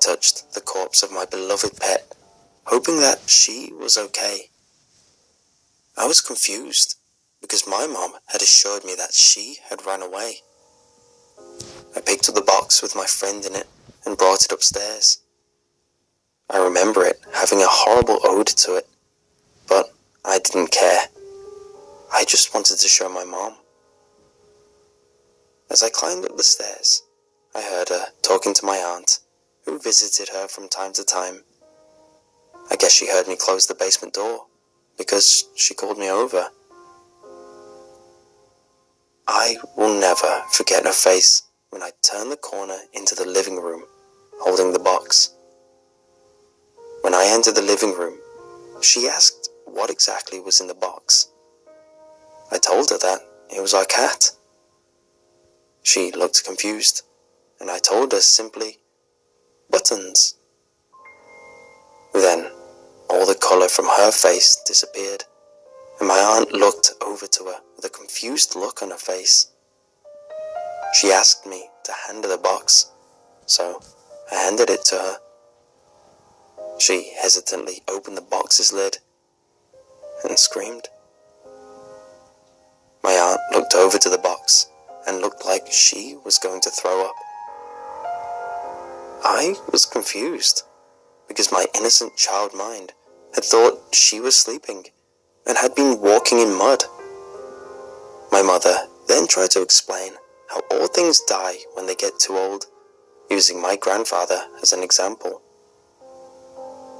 touched the corpse of my beloved pet, hoping that she was okay. I was confused, because my mom had assured me that she had run away. I picked up the box with my friend in it and brought it upstairs. I remember it having a horrible odour to it, but I didn't care. I just wanted to show my mom. As I climbed up the stairs, I heard her talking to my aunt, who visited her from time to time. I guess she heard me close the basement door, because she called me over. I will never forget her face when I turned the corner into the living room, holding the box. When I entered the living room, she asked what exactly was in the box. I told her that it was our cat. She looked confused, and I told her simply, "Buttons." Then, all the colour from her face disappeared, and my aunt looked over to her with a confused look on her face. She asked me to hand her the box, so I handed it to her. She hesitantly opened the box's lid and screamed. My aunt looked over to the box and looked like she was going to throw up. I was confused, because my innocent child mind had thought she was sleeping and had been walking in mud. My mother then tried to explain how all things die when they get too old, using my grandfather as an example.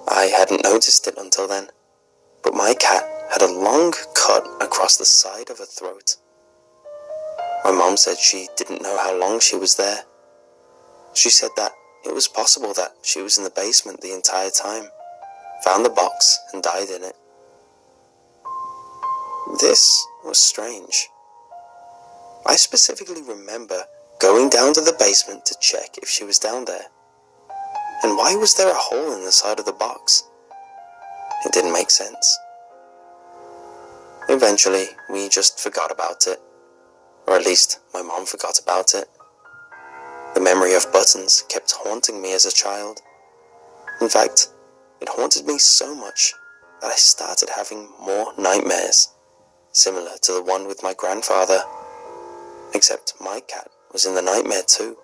I hadn't noticed it until then, but my cat had a long cut across the side of her throat. My mom said she didn't know how long she was there. She said that it was possible that she was in the basement the entire time, found the box and died in it. This was strange. I specifically remember going down to the basement to check if she was down there. And why was there a hole in the side of the box? It didn't make sense. Eventually, we just forgot about it. Or at least, my mom forgot about it. The memory of Buttons kept haunting me as a child. In fact, it haunted me so much that I started having more nightmares, similar to the one with my grandfather, except my cat was in the nightmare too.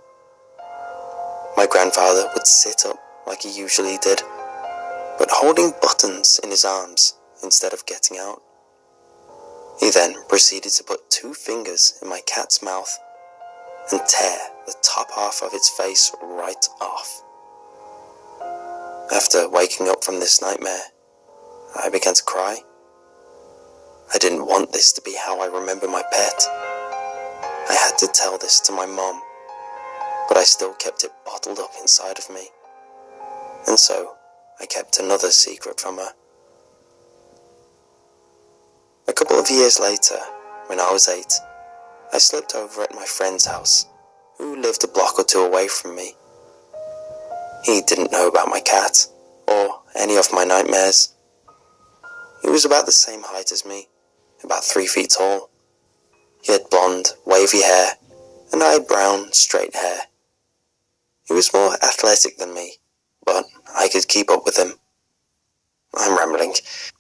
My grandfather would sit up like he usually did, but holding Buttons in his arms instead of getting out. He then proceeded to put 2 fingers in my cat's mouth and tear the top half of its face right off. After waking up from this nightmare, I began to cry. I didn't want this to be how I remember my pet. I had to tell this to my mom, but I still kept it bottled up inside of me. And so, I kept another secret from her. A couple of years later, when I was 8, I slept over at my friend's house, who lived a block or 2 away from me. He didn't know about my cat, or any of my nightmares. He was about the same height as me, about 3 feet tall. He had blonde, wavy hair, and I had brown, straight hair. He was more athletic than me, but I could keep up with him. I'm rambling.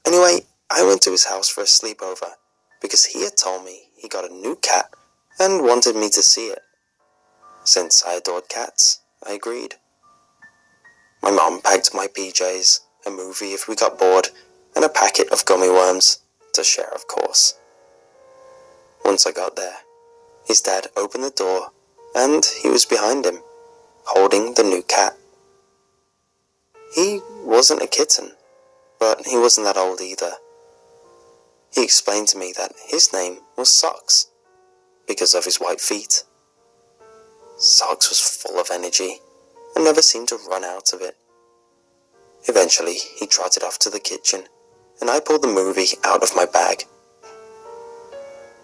Anyway, I went to his house for a sleepover, because he had told me he got a new cat and wanted me to see it. Since I adored cats, I agreed. My mom packed my PJs, a movie if we got bored, and a packet of gummy worms, to share of course. Once I got there, his dad opened the door, and he was behind him, holding the new cat. He wasn't a kitten, but he wasn't that old either. He explained to me that his name was Socks, because of his white feet. Socks was full of energy, and never seemed to run out of it. Eventually, he trotted off to the kitchen, and I pulled the movie out of my bag.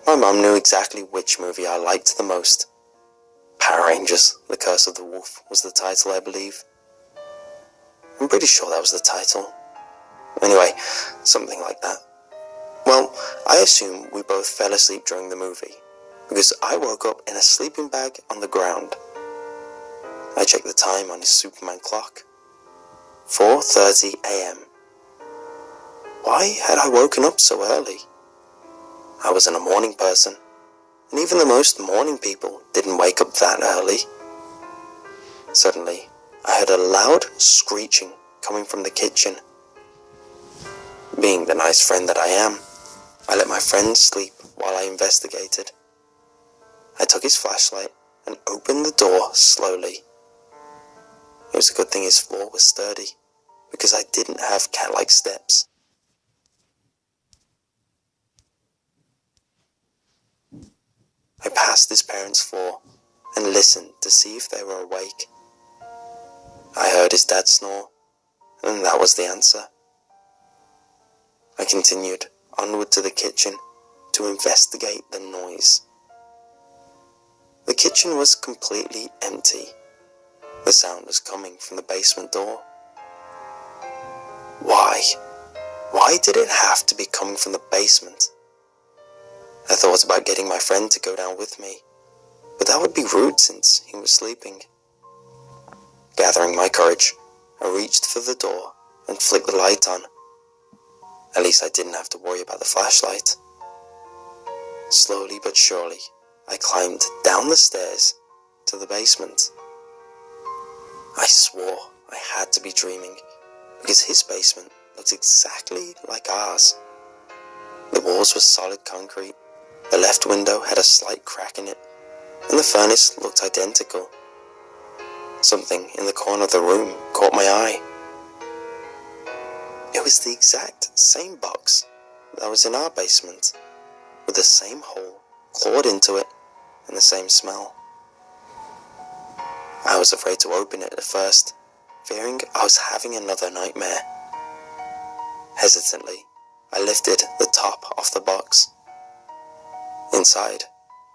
My mum knew exactly which movie I liked the most. Power Rangers, The Curse of the Wolf was the title, I believe. I'm pretty sure that was the title. Anyway, something like that. Well, I assume we both fell asleep during the movie, because I woke up in a sleeping bag on the ground. I checked the time on his Superman clock. 4:30 a.m. Why had I woken up so early? I wasn't a morning person, and even the most morning people didn't wake up that early. Suddenly, I heard a loud screeching coming from the kitchen. Being the nice friend that I am, I let my friend sleep while I investigated. I took his flashlight and opened the door slowly. It was a good thing his floor was sturdy, because I didn't have cat-like steps. I passed his parents' floor and listened to see if they were awake. I heard his dad snore, and that was the answer. I continued onward to the kitchen to investigate the noise. The kitchen was completely empty. The sound was coming from the basement door. Why? Why did it have to be coming from the basement? I thought about getting my friend to go down with me, but that would be rude since he was sleeping. Gathering my courage, I reached for the door and flicked the light on. At least I didn't have to worry about the flashlight. Slowly but surely, I climbed down the stairs to the basement. I swore I had to be dreaming, because his basement looked exactly like ours. The walls were solid concrete, the left window had a slight crack in it, and the furnace looked identical. Something in the corner of the room caught my eye. It was the exact same box that was in our basement, with the same hole clawed into it and the same smell. I was afraid to open it at first, fearing I was having another nightmare. Hesitantly, I lifted the top off the box. Inside,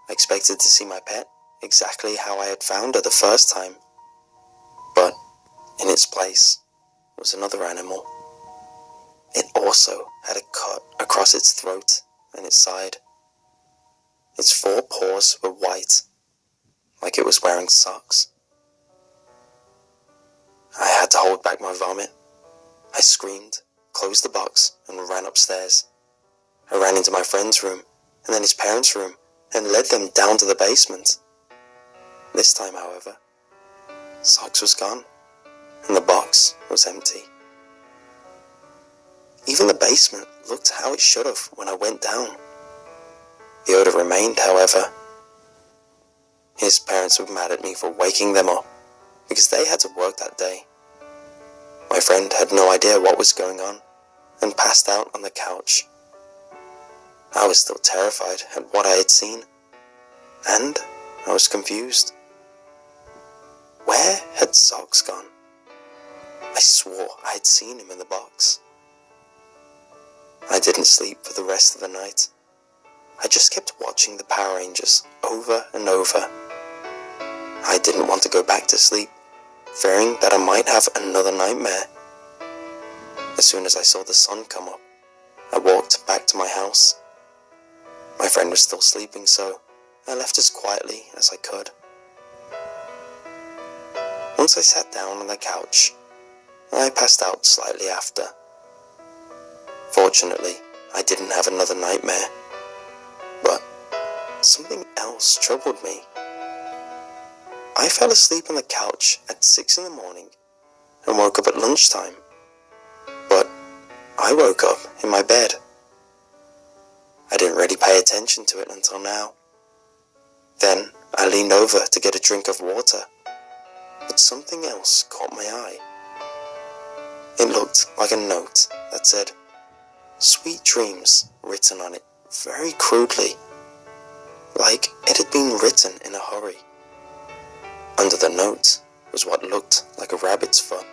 I expected to see my pet exactly how I had found her the first time. But in its place was another animal. It also had a cut across its throat and its side. Its 4 paws were white, like it was wearing socks. I had to hold back my vomit. I screamed, closed the box, and ran upstairs. I ran into my friend's room, and then his parents' room, and led them down to the basement. This time, however, Socks was gone, and the box was empty. Even the basement looked how it should have when I went down. The odor remained, however. His parents were mad at me for waking them up, because they had to work that day. My friend had no idea what was going on, and passed out on the couch. I was still terrified at what I had seen, and I was confused. Where had Socks gone? I swore I had seen him in the box. I didn't sleep for the rest of the night. I just kept watching the Power Rangers over and over. I didn't want to go back to sleep, fearing that I might have another nightmare. As soon as I saw the sun come up, I walked back to my house. My friend was still sleeping, so I left as quietly as I could. Once I sat down on the couch, I passed out slightly after. Fortunately, I didn't have another nightmare, but something else troubled me. I fell asleep on the couch at 6 in the morning and woke up at lunchtime, but I woke up in my bed. I didn't really pay attention to it until now. Then I leaned over to get a drink of water, but something else caught my eye. It looked like a note that said, "Sweet dreams," written on it very crudely, like it had been written in a hurry. Under the note was what looked like a rabbit's foot.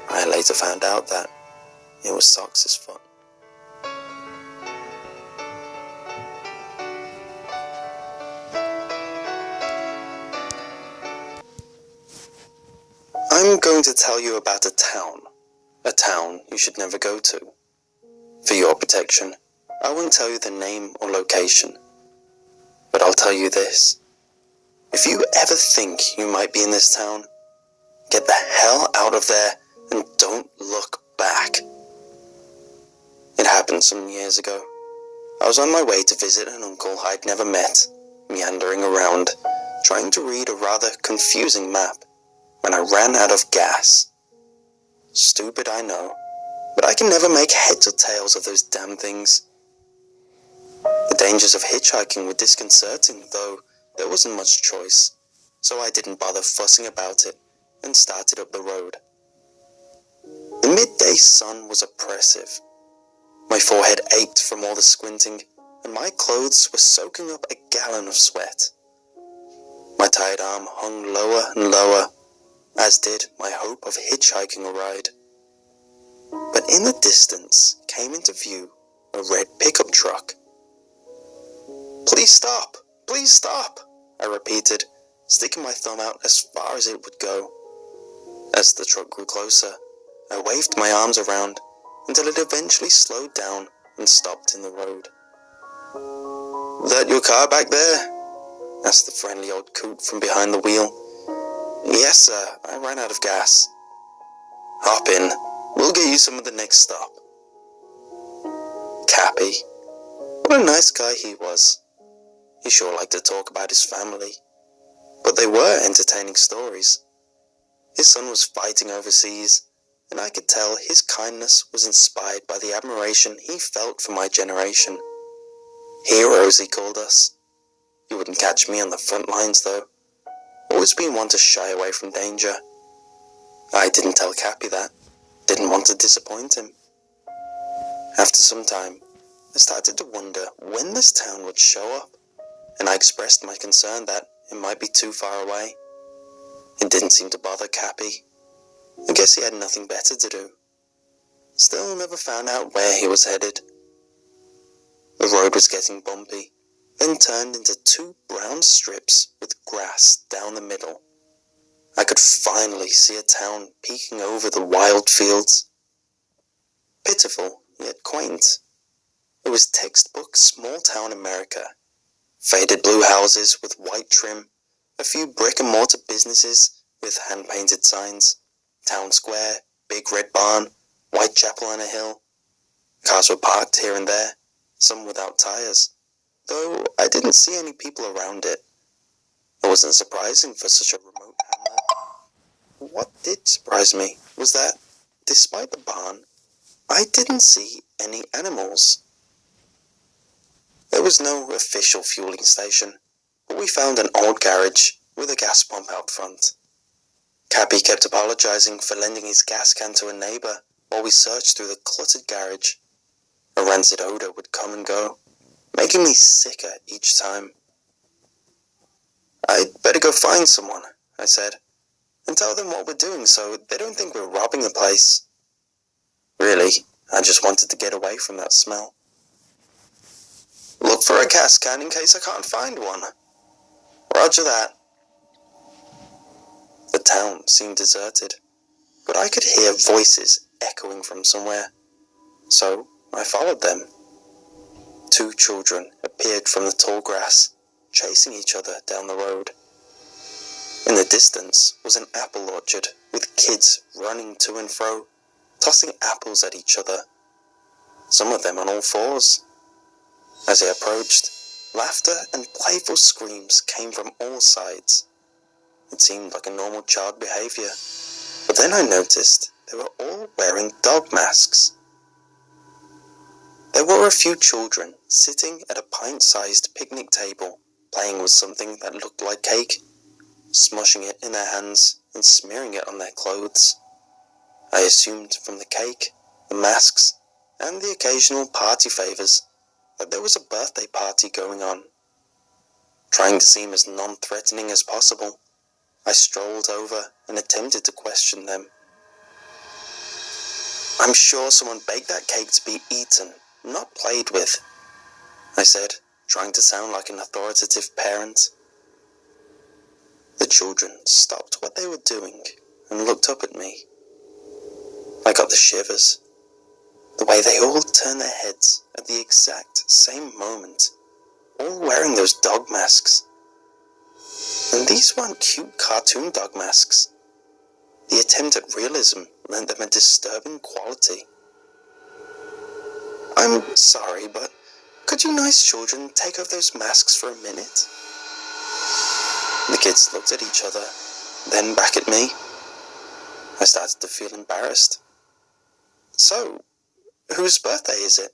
I later found out that it was Socks' foot. I'm going to tell you about a town you should never go to. For your protection, I won't tell you the name or location, but I'll tell you this. If you ever think you might be in this town, get the hell out of there and don't look back. It happened some years ago. I was on my way to visit an uncle I'd never met, meandering around, trying to read a rather confusing map, when I ran out of gas. Stupid, I know, but I can never make heads or tails of those damn things. The dangers of hitchhiking were disconcerting, though there wasn't much choice, so I didn't bother fussing about it and started up the road. The midday sun was oppressive. My forehead ached from all the squinting, and my clothes were soaking up a gallon of sweat. My tired arm hung lower and lower, as did my hope of hitchhiking a ride. But in the distance came into view a red pickup truck. "Please stop! Please stop!" I repeated, sticking my thumb out as far as it would go. As the truck grew closer, I waved my arms around until it eventually slowed down and stopped in the road. "That your car back there?" asked the friendly old coot from behind the wheel. "Yes, sir. I ran out of gas." "Hop in. We'll get you some at the next stop." Cappy. What a nice guy he was. He sure liked to talk about his family. But they were entertaining stories. His son was fighting overseas, and I could tell his kindness was inspired by the admiration he felt for my generation. Heroes, he called us. You wouldn't catch me on the front lines, though. Always been one to shy away from danger. I didn't tell Cappy that. Didn't want to disappoint him. After some time, I started to wonder when this town would show up, and I expressed my concern that it might be too far away. It didn't seem to bother Cappy. I guess he had nothing better to do. Still never found out where he was headed. The road was getting bumpy, then turned into two brown strips with grass down the middle. I could finally see a town peeking over the wild fields. Pitiful, yet quaint. It was textbook small-town America. Faded blue houses with white trim, a few brick-and-mortar businesses with hand-painted signs, town square, big red barn, white chapel on a hill. Cars were parked here and there, some without tires, though I didn't see any people around it. It wasn't surprising for such a remote hamlet. What did surprise me was that, despite the barn, I didn't see any animals. There was no official fueling station, but we found an old garage with a gas pump out front. Cappy kept apologizing for lending his gas can to a neighbor while we searched through the cluttered garage. A rancid odor would come and go, making me sicker each time. "I'd better go find someone," I said, "and tell them what we're doing so they don't think we're robbing the place." Really, I just wanted to get away from that smell. "Look for a gas can in case I can't find one." "Roger that." The town seemed deserted, but I could hear voices echoing from somewhere, so I followed them. Two children appeared from the tall grass, chasing each other down the road. In the distance was an apple orchard with kids running to and fro, tossing apples at each other, some of them on all fours. As they approached, laughter and playful screams came from all sides. It seemed like a normal child behavior, but then I noticed they were all wearing dog masks. There were a few children sitting at a pint-sized picnic table, playing with something that looked like cake, smushing it in their hands and smearing it on their clothes. I assumed from the cake, the masks, and the occasional party favors that there was a birthday party going on. Trying to seem as non-threatening as possible, I strolled over and attempted to question them. "I'm sure someone baked that cake to be eaten, not played with," I said, trying to sound like an authoritative parent. The children stopped what they were doing and looked up at me. I got the shivers. The way they all turned their heads at the exact same moment, all wearing those dog masks. And these weren't cute cartoon dog masks. The attempt at realism lent them a disturbing quality. I'm sorry, but could you nice children take off those masks for a minute? The kids looked at each other, then back at me. I started to feel embarrassed. So, whose birthday is it?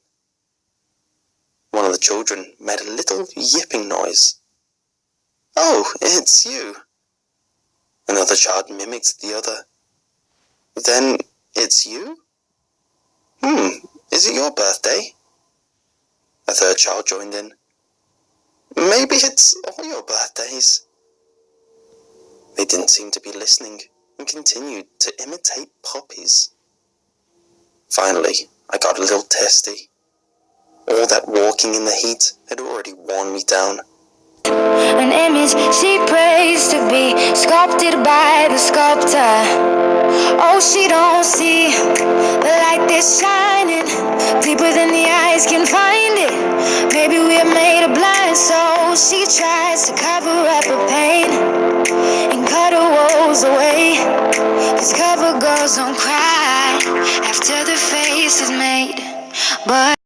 One of the children made a little yipping noise. Oh, it's you. Another child mimicked the other. Then, it's you? Is it your birthday? A third child joined in. Maybe it's all your birthdays. They didn't seem to be listening and continued to imitate puppies. Finally, I got a little testy. All that walking in the heat had already worn me down. An image she prays to be sculpted by the sculptor. Oh, she don't see the light that's shining deeper than the eyes can find it. Maybe we're made of blind, so she tries to cover up her pain and cut her woes away. 'Cause cover girls don't cry after the face is made, but